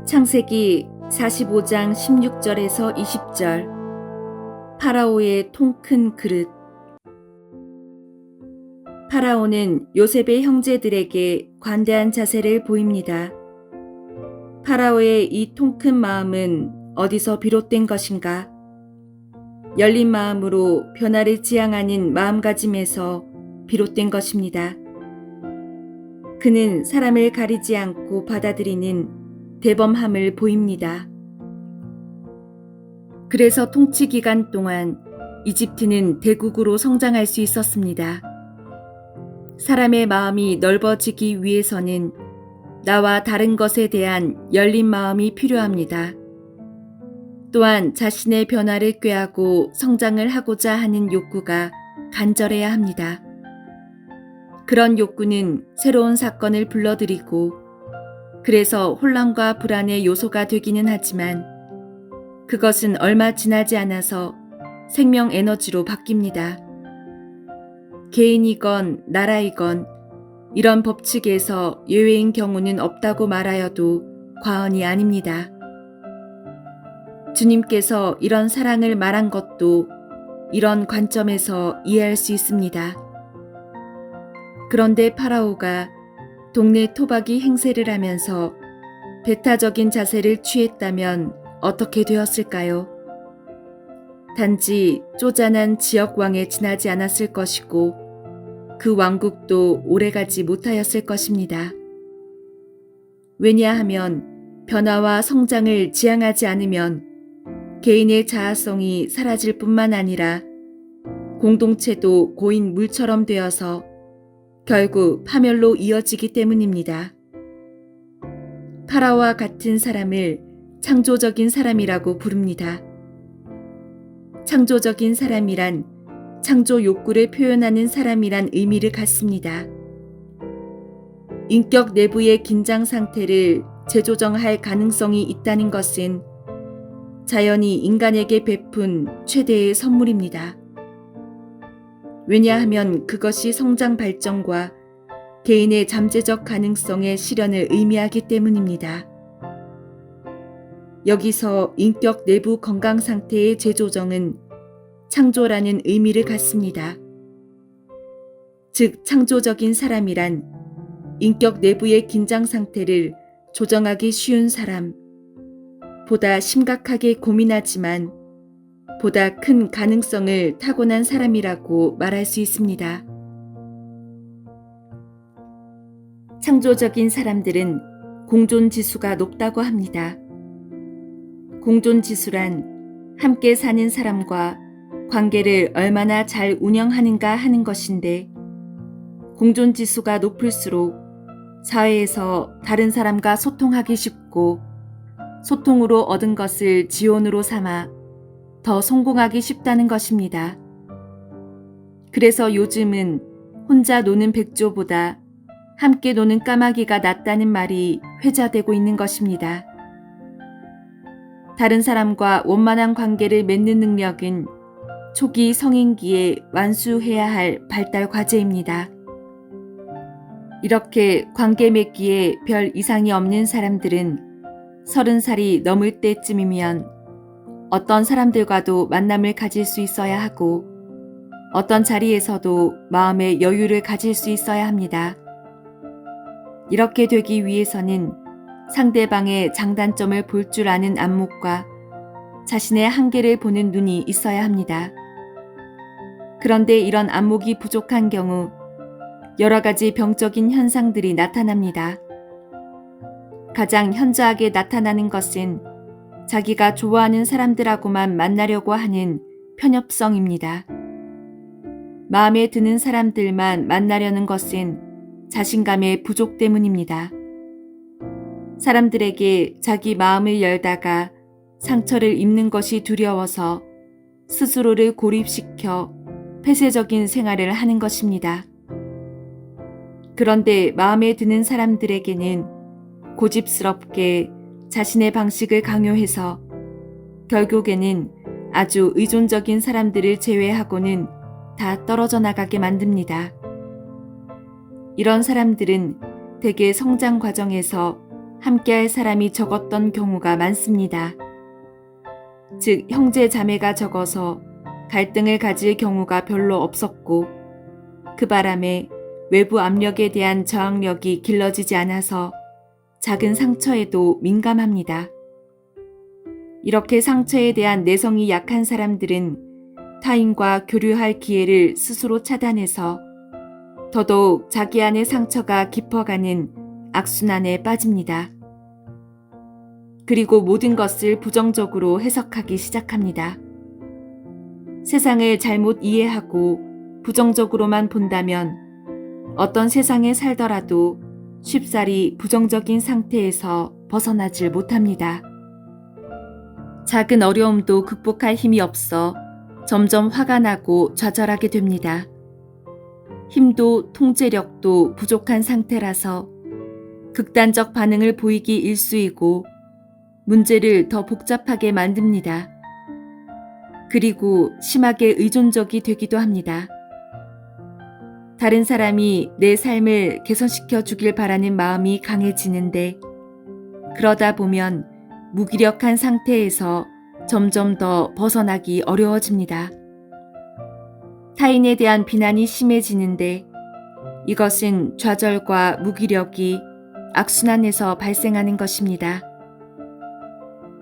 창세기 45장 16절에서 20절. 파라오의 통 큰 그릇. 파라오는 요셉의 형제들에게 관대한 자세를 보입니다. 파라오의 이 통 큰 마음은 어디서 비롯된 것인가? 열린 마음으로 변화를 지향하는 마음가짐에서 비롯된 것입니다. 그는 사람을 가리지 않고 받아들이는 대범함을 보입니다. 그래서 통치 기간 동안 이집트는 대국으로 성장할 수 있었습니다. 사람의 마음이 넓어지기 위해서는 나와 다른 것에 대한 열린 마음이 필요합니다. 또한 자신의 변화를 꾀하고 성장을 하고자 하는 욕구가 간절해야 합니다. 그런 욕구는 새로운 사건을 불러들이고 그래서 혼란과 불안의 요소가 되기는 하지만 그것은 얼마 지나지 않아서 생명 에너지로 바뀝니다. 개인이건 나라이건 이런 법칙에서 예외인 경우는 없다고 말하여도 과언이 아닙니다. 주님께서 이런 사랑을 말한 것도 이런 관점에서 이해할 수 있습니다. 그런데 파라오가 동네 토박이 행세를 하면서 배타적인 자세를 취했다면 어떻게 되었을까요? 단지 쪼잔한 지역왕에 지나지 않았을 것이고 그 왕국도 오래가지 못하였을 것입니다. 왜냐하면 변화와 성장을 지향하지 않으면 개인의 자아성이 사라질 뿐만 아니라 공동체도 고인 물처럼 되어서 결국 파멸로 이어지기 때문입니다. 파라오와 같은 사람을 창조적인 사람이라고 부릅니다. 창조적인 사람이란 창조 욕구를 표현하는 사람이란 의미를 갖습니다. 인격 내부의 긴장 상태를 재조정할 가능성이 있다는 것은 자연이 인간에게 베푼 최대의 선물입니다. 왜냐하면 그것이 성장 발전과 개인의 잠재적 가능성의 실현을 의미하기 때문입니다. 여기서 인격 내부 건강 상태의 재조정은 창조라는 의미를 갖습니다. 즉, 창조적인 사람이란 인격 내부의 긴장 상태를 조정하기 쉬운 사람, 보다 심각하게 고민하지만 보다 큰 가능성을 타고난 사람이라고 말할 수 있습니다. 창조적인 사람들은 공존지수가 높다고 합니다. 공존지수란 함께 사는 사람과 관계를 얼마나 잘 운영하는가 하는 것인데 공존지수가 높을수록 사회에서 다른 사람과 소통하기 쉽고 소통으로 얻은 것을 지원으로 삼아 더 성공하기 쉽다는 것입니다. 그래서 요즘은 혼자 노는 백조보다 함께 노는 까마귀가 낫다는 말이 회자되고 있는 것입니다. 다른 사람과 원만한 관계를 맺는 능력은 초기 성인기에 완수해야 할 발달 과제입니다. 이렇게 관계 맺기에 별 이상이 없는 사람들은 30살이 넘을 때쯤이면 어떤 사람들과도 만남을 가질 수 있어야 하고 어떤 자리에서도 마음의 여유를 가질 수 있어야 합니다. 이렇게 되기 위해서는 상대방의 장단점을 볼 줄 아는 안목과 자신의 한계를 보는 눈이 있어야 합니다. 그런데 이런 안목이 부족한 경우 여러 가지 병적인 현상들이 나타납니다. 가장 현저하게 나타나는 것은 자기가 좋아하는 사람들하고만 만나려고 하는 편협성입니다. 마음에 드는 사람들만 만나려는 것은 자신감의 부족 때문입니다. 사람들에게 자기 마음을 열다가 상처를 입는 것이 두려워서 스스로를 고립시켜 폐쇄적인 생활을 하는 것입니다. 그런데 마음에 드는 사람들에게는 고집스럽게 자신의 방식을 강요해서 결국에는 아주 의존적인 사람들을 제외하고는 다 떨어져 나가게 만듭니다. 이런 사람들은 대개 성장 과정에서 함께할 사람이 적었던 경우가 많습니다. 즉, 형제 자매가 적어서 갈등을 가질 경우가 별로 없었고, 그 바람에 외부 압력에 대한 저항력이 길러지지 않아서 작은 상처에도 민감합니다. 이렇게 상처에 대한 내성이 약한 사람들은 타인과 교류할 기회를 스스로 차단해서 더더욱 자기 안의 상처가 깊어가는 악순환에 빠집니다. 그리고 모든 것을 부정적으로 해석하기 시작합니다. 세상을 잘못 이해하고 부정적으로만 본다면 어떤 세상에 살더라도 쉽사리 부정적인 상태에서 벗어나질 못합니다. 작은 어려움도 극복할 힘이 없어 점점 화가 나고 좌절하게 됩니다. 힘도 통제력도 부족한 상태라서 극단적 반응을 보이기 일쑤이고 문제를 더 복잡하게 만듭니다. 그리고 심하게 의존적이 되기도 합니다. 다른 사람이 내 삶을 개선시켜 주길 바라는 마음이 강해지는데, 그러다 보면 무기력한 상태에서 점점 더 벗어나기 어려워집니다. 타인에 대한 비난이 심해지는데, 이것은 좌절과 무기력이 악순환에서 발생하는 것입니다.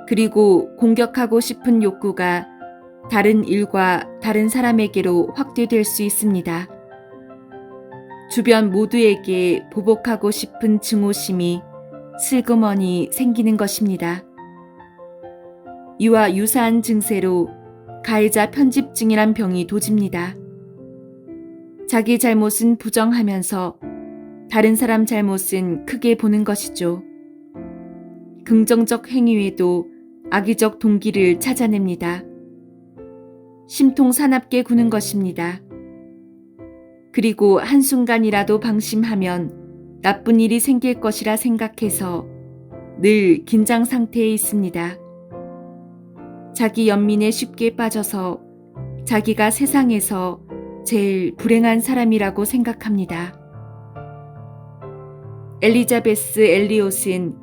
그리고 공격하고 싶은 욕구가 다른 일과 다른 사람에게로 확대될 수 있습니다. 주변 모두에게 보복하고 싶은 증오심이 슬그머니 생기는 것입니다. 이와 유사한 증세로 가해자 편집증이란 병이 도집니다. 자기 잘못은 부정하면서 다른 사람 잘못은 크게 보는 것이죠. 긍정적 행위에도 악의적 동기를 찾아냅니다. 심통 사납게 구는 것입니다. 그리고 한순간이라도 방심하면 나쁜 일이 생길 것이라 생각해서 늘 긴장 상태에 있습니다. 자기 연민에 쉽게 빠져서 자기가 세상에서 제일 불행한 사람이라고 생각합니다. 엘리자베스 엘리엇은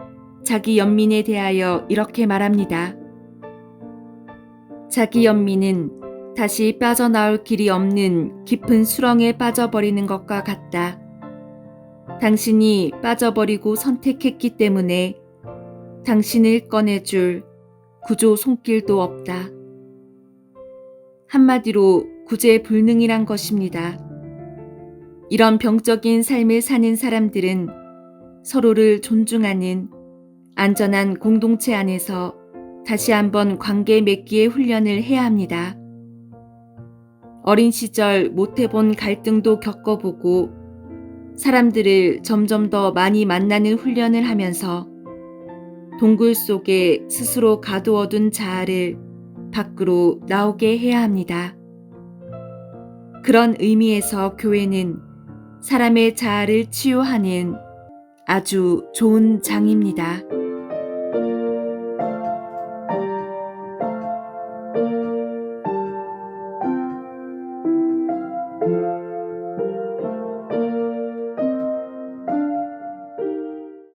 자기 연민에 대하여 이렇게 말합니다. 자기 연민은 다시 빠져나올 길이 없는 깊은 수렁에 빠져버리는 것과 같다. 당신이 빠져버리고 선택했기 때문에 당신을 꺼내줄 구조 손길도 없다. 한마디로 구제불능이란 것입니다. 이런 병적인 삶을 사는 사람들은 서로를 존중하는 안전한 공동체 안에서 다시 한번 관계 맺기의 훈련을 해야 합니다. 어린 시절 못해본 갈등도 겪어보고 사람들을 점점 더 많이 만나는 훈련을 하면서 동굴 속에 스스로 가두어둔 자아를 밖으로 나오게 해야 합니다. 그런 의미에서 교회는 사람의 자아를 치유하는 아주 좋은 장입니다.